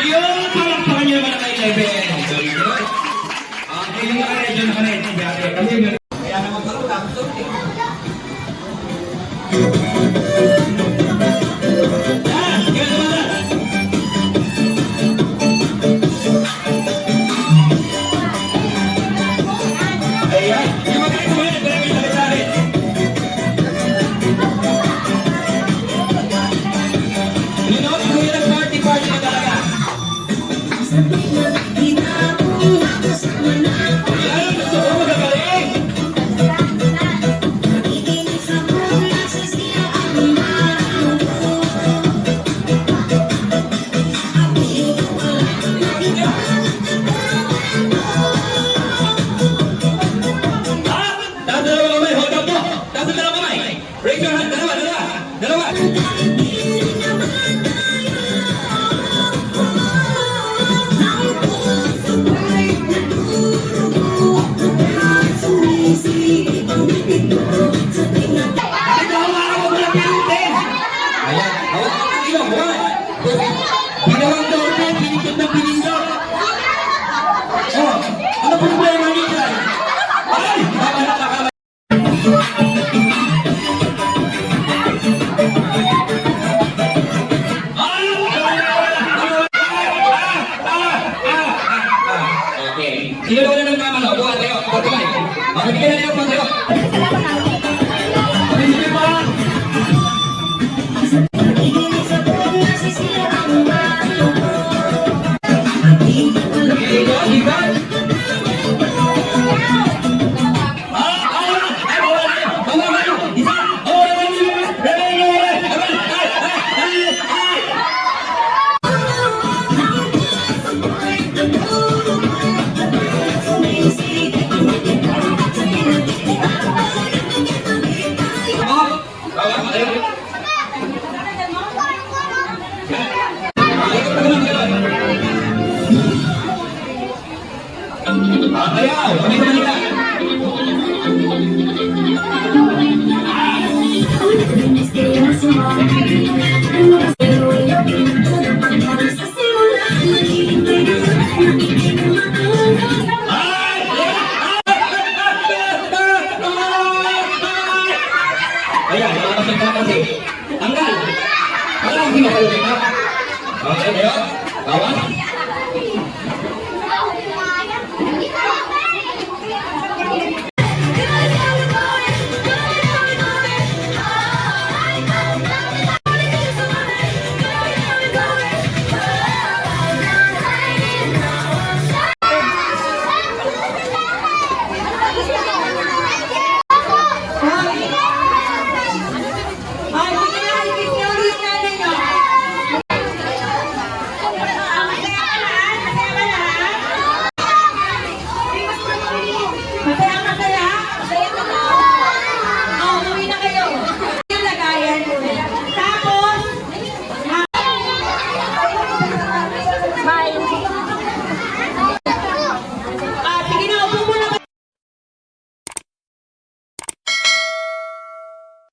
Yun! Palakpakan niyo naman ang 11. Very good. Okay, yung nakared, yung nakared. Kasi kaya naman parang tapos. Ayan, yung magaling mo yan, grabe yung sakit-sakit. Linood ko yun ang party-party na talaga. Ayan, gusto ko magagaling. Taas na dalawa kamay, hold up mo. Taas na dalawa kamay. Raise your hand, dalawa, dalawa, dalawa. Ito, hawakan mo lang pinutin. Ayan, hawakan mo lang ilong, Ginawang doorman, pinindot na pinindot. Oh, ano problema niyo dyan? Ay, baka nakakamay. Okay. Sino daw na ng mama no? Buwan tayo. Pagkamay. Okay, bigyan na niyo po tayo. Sige pa. Ikan. Ayaw, kami naman nila. Ayan, mga kasi. Tanggal. Walang sinakayo kita. Okay, ayo. Kawan. Kaya